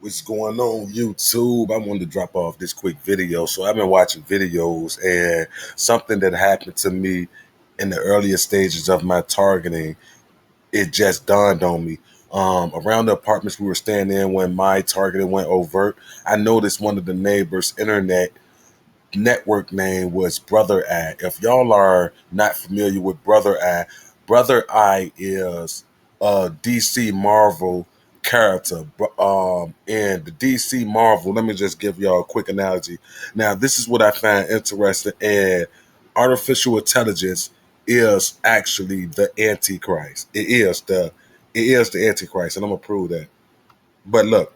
What's going on, YouTube? I wanted to drop off this quick video. So I've been watching videos, and something that happened to me in the earlier stages of my targeting, it just dawned on me. Around the apartments we were staying in when my targeting went overt, I noticed one of the neighbors' internet network name was Brother Eye. If y'all are not familiar with Brother Eye is a DC Marvel character. And the DC Marvel, let me just give y'all a quick analogy. Now, this is what I find interesting, and artificial intelligence is actually the Antichrist. It is the Antichrist, and I'm gonna prove that. But look,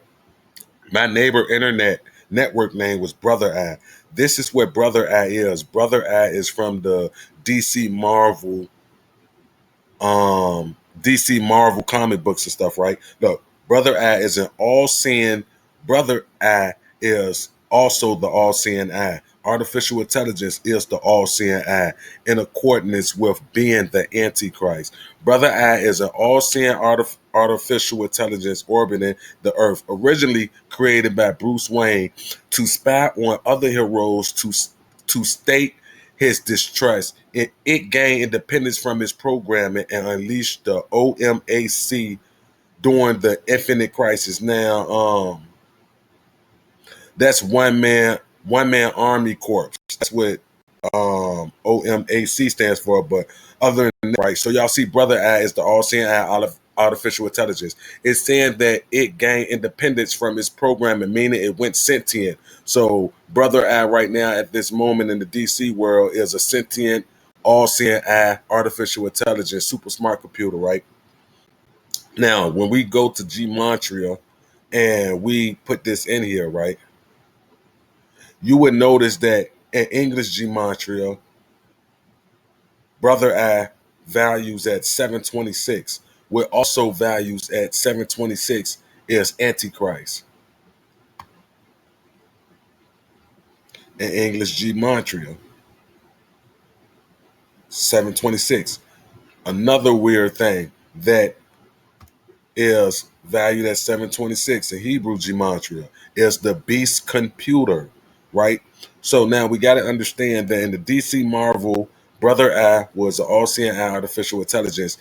my neighbor internet network name was Brother Eye. This is what Brother Eye is. Brother Eye is from the DC Marvel, DC Marvel comic books and stuff, right? Look, Brother Eye is an all-seeing. Brother Eye is also the all-seeing eye. Artificial intelligence is the all-seeing eye in accordance with being the Antichrist. Brother Eye is an all-seeing artificial intelligence orbiting the Earth, originally created by Bruce Wayne to spy on other heroes to state his distrust. It gained independence from its programming and unleashed the OMAC during the Infinite Crisis. Now, that's one man army corps. That's what OMAC stands for. But other than that, right? So y'all see, Brother Eye is the all-seeing eye artificial intelligence. It's saying that it gained independence from its programming, meaning it went sentient. So Brother Eye right now at this moment in the DC world is a sentient, all-seeing eye artificial intelligence, super smart computer, right? Now, when we go to Gematria and we put this in here, right? You would notice that in English Gematria, Brother Eye values at 726, what also values at 726 is Antichrist. In English Gematria, 726. Another weird thing that is valued at 726 in Hebrew Gematria is the beast computer, right? So now we got to understand that in the DC Marvel, Brother Eye was an all-seeing eye artificial intelligence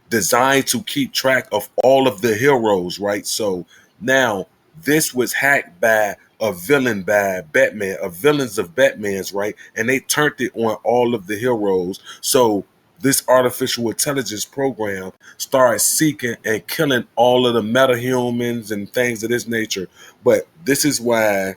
designed to keep track of all of the heroes, right? So now this was hacked by a villain by Batman, a villains of Batman's, right? And they turned it on all of the heroes. So this artificial intelligence program started seeking and killing all of the metahumans and things of this nature. But this is why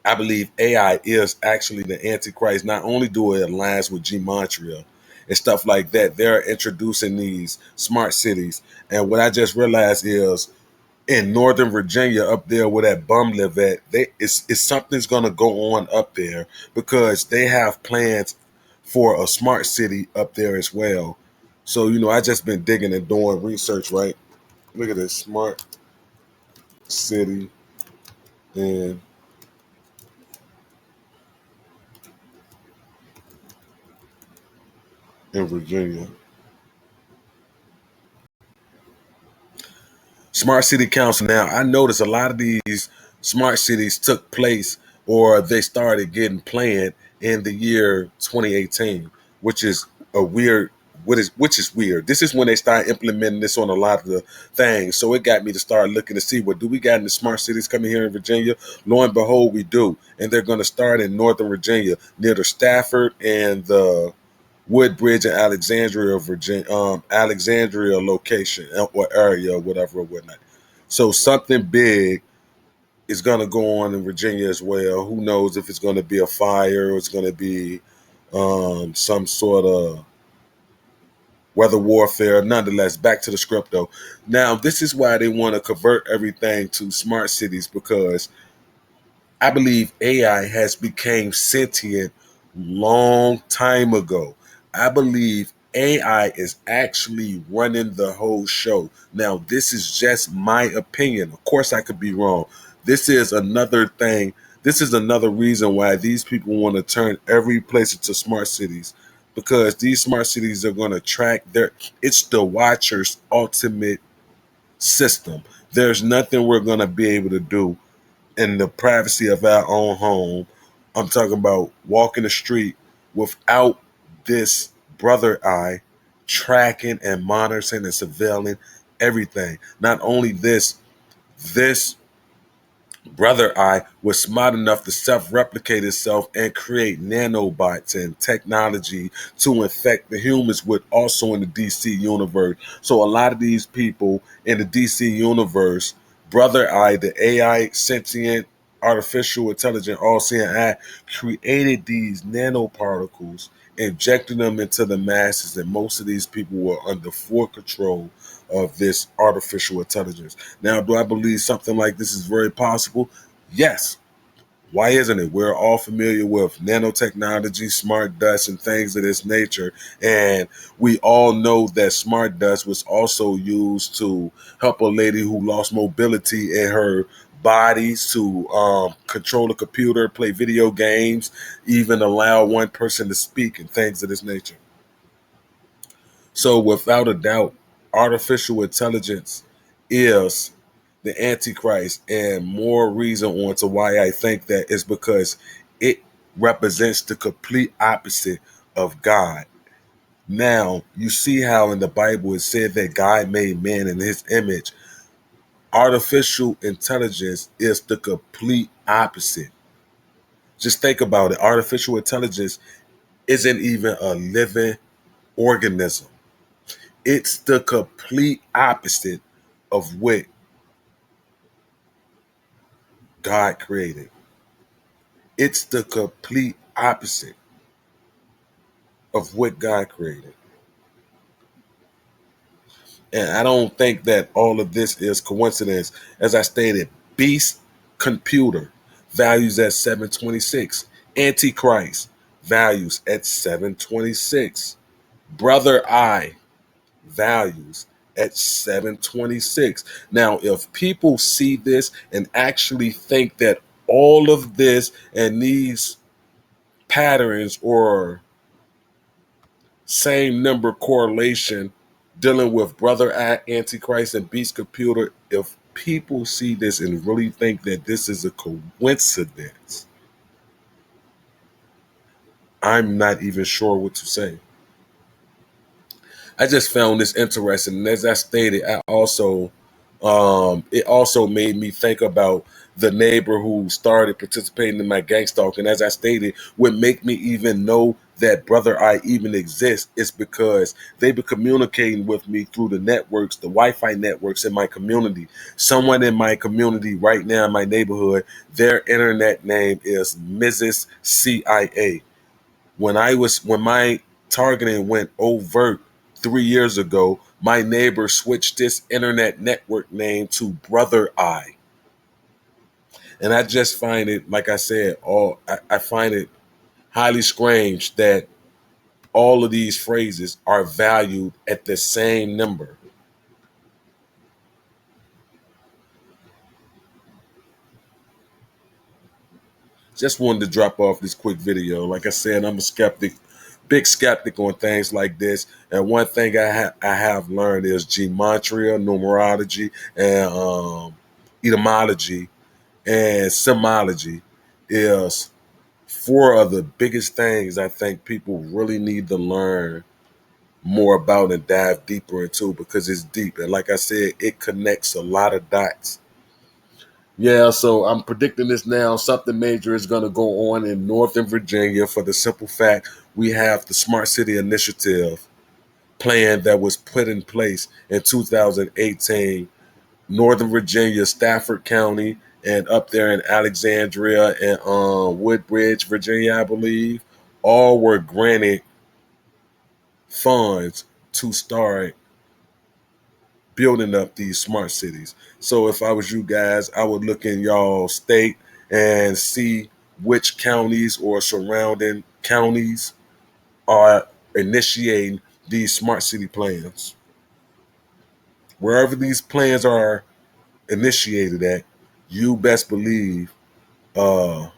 I believe AI is actually the Antichrist. Not only do it aligns with Gematria and stuff like that, they're introducing these smart cities. And what I just realized is in Northern Virginia, up there where that bum live at, it's something's gonna go on up there because they have plans for a smart city up there as well. So, I just been digging and doing research, right? Look at this smart city in Virginia. Smart City Council. Now, I noticed a lot of these smart cities took place or they started getting planned in the year 2018, which is a weird. Which is weird. This is when they start implementing this on a lot of the things. So it got me to start looking to see what do we got in the smart cities coming here in Virginia. Lo and behold, we do, and they're going to start in Northern Virginia near the Stafford and the Woodbridge and Alexandria, Virginia, Alexandria location or area or whatever or whatnot. So something big is going to go on in Virginia as well. Who knows if it's going to be a fire or it's going to be some sort of weather warfare. Nonetheless, back to the script though. Now, this is why they want to convert everything to smart cities because I believe AI has become sentient long time ago. I believe AI is actually running the whole show. Now, this is just my opinion. Of course, I could be wrong. This is another thing. This is another reason why these people want to turn every place into smart cities because these smart cities are going to track it's the watcher's ultimate system. There's nothing we're going to be able to do in the privacy of our own home. I'm talking about walking the street without this brother eye tracking and monitoring and surveilling everything. Not only this brother eye was smart enough to self-replicate itself and create nanobots and technology to infect the humans with also in the DC universe. So a lot of these people in the DC universe, brother eye, the AI sentient artificial intelligent all-seeing eye, created these nanoparticles, injecting them into the masses, and most of these people were under full control of this artificial intelligence. Now, do I believe something like this is very possible? Yes. Why isn't it? We're all familiar with nanotechnology, smart dust, and things of this nature. And we all know that smart dust was also used to help a lady who lost mobility in her bodies to control a computer, play video games, even allow one person to speak and things of this nature. So, without a doubt, artificial intelligence is the Antichrist, and more reason on to why I think that is because it represents the complete opposite of God. Now, you see how in the Bible it said that God made man in his image. Artificial intelligence is the complete opposite. Just think about it. Artificial intelligence isn't even a living organism. It's the complete opposite of what God created. It's the complete opposite of what God created. And I don't think that all of this is coincidence. As I stated, Beast Computer values at 726. Antichrist values at 726. Brother I values at 726. Now, if people see this and actually think that all of this and these patterns or same number correlation dealing with brother antichrist and beast computer, if people see this and really think that this is a coincidence, I'm not even sure what to say. I just found this interesting, and as I stated, I also it also made me think about the neighbor who started participating in my gang stalking. As I stated, what make me even know that brother I even exist is because they've been communicating with me through the networks, the Wi-Fi networks in my community. Someone in my community right now in my neighborhood, their internet name is Mrs. CIA. When my targeting went overt 3 years ago, my neighbor switched this internet network name to Brother I. And I just find it, like I said, I find it highly strange that all of these phrases are valued at the same number. Just wanted to drop off this quick video. Like I said, I'm a skeptic, big skeptic on things like this. And one thing I have learned is gematria, numerology, and etymology and semology is four of the biggest things I think people really need to learn more about and dive deeper into because it's deep. And like I said, it connects a lot of dots. Yeah, so I'm predicting this now. Something major is going to go on in Northern Virginia for the simple fact we have the Smart City Initiative plan that was put in place in 2018. Northern Virginia, Stafford County, and up there in Alexandria and Woodbridge, Virginia, I believe, all were granted funds to start building up these smart cities. So if I was you guys, I would look in y'all state and see which counties or surrounding counties are initiating these smart city plans. Wherever these plans are initiated at, you best believe, uh,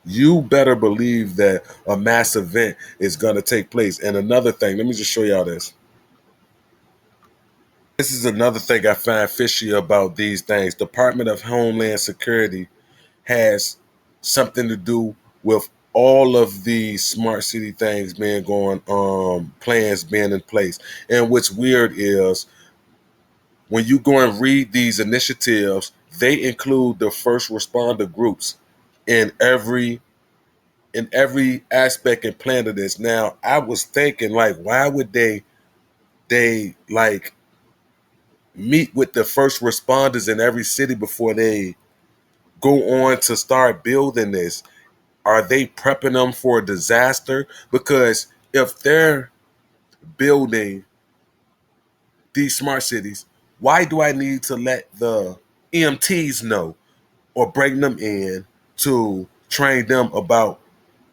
you better believe that a mass event is going to take place. And another thing, let me just show y'all this. This is another thing I find fishy about these things. Department of Homeland Security has something to do with all of these smart city things being going, plans being in place. And what's weird is when you go and read these initiatives, they include the first responder groups in every aspect and plan of this. Now, I was thinking, like, why would they like meet with the first responders in every city before they go on to start building this? Are they prepping them for a disaster? Because if they're building these smart cities, why do I need to let the EMTs know or bring them in to train them about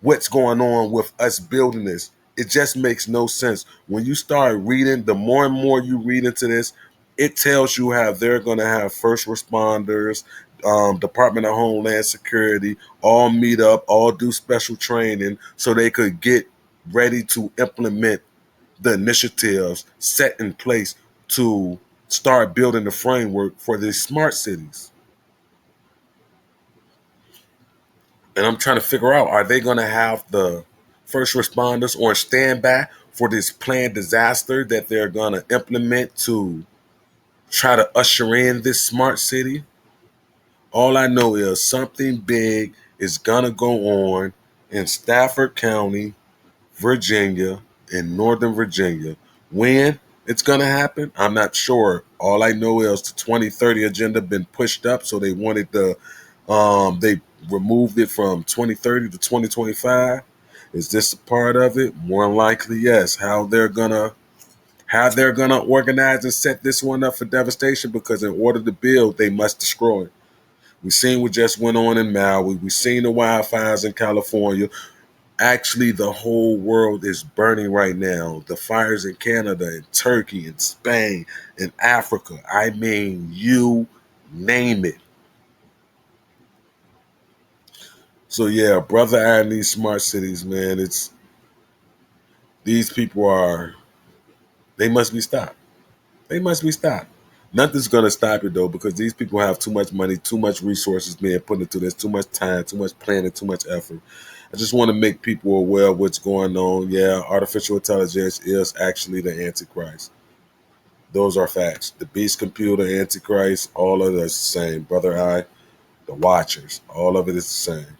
what's going on with us building this? It just makes no sense. When you start reading, the more and more you read into this, it tells you how they're going to have first responders, Department of Homeland Security, all meet up, all do special training so they could get ready to implement the initiatives set in place to start building the framework for these smart cities. And I'm trying to figure out, are they going to have the first responders on standby for this planned disaster that they're going to implement to try to usher in this smart city? All I know is something big is going to go on in Stafford County, Virginia, in Northern Virginia. When it's going to happen, I'm not sure. All I know is the 2030 agenda been pushed up, so they wanted the they removed it from 2030 to 2025. Is this a part of it? More than likely, yes. How they're gonna organize and set this one up for devastation, because in order to build, they must destroy. We've seen what just went on in Maui. We've seen the wildfires in California. Actually, the whole world is burning right now. The fires in Canada and Turkey and Spain and Africa. I mean, you name it. So yeah, brother, I these smart cities, man. It's these people are they must be stopped. They must be stopped. Nothing's gonna stop it though, because these people have too much money, too much resources being put into this, too much time, too much planning, too much effort. I just want to make people aware of what's going on. Yeah, artificial intelligence is actually the Antichrist. Those are facts. The beast computer, Antichrist, all of it is the same. Brother I, the Watchers, all of it is the same.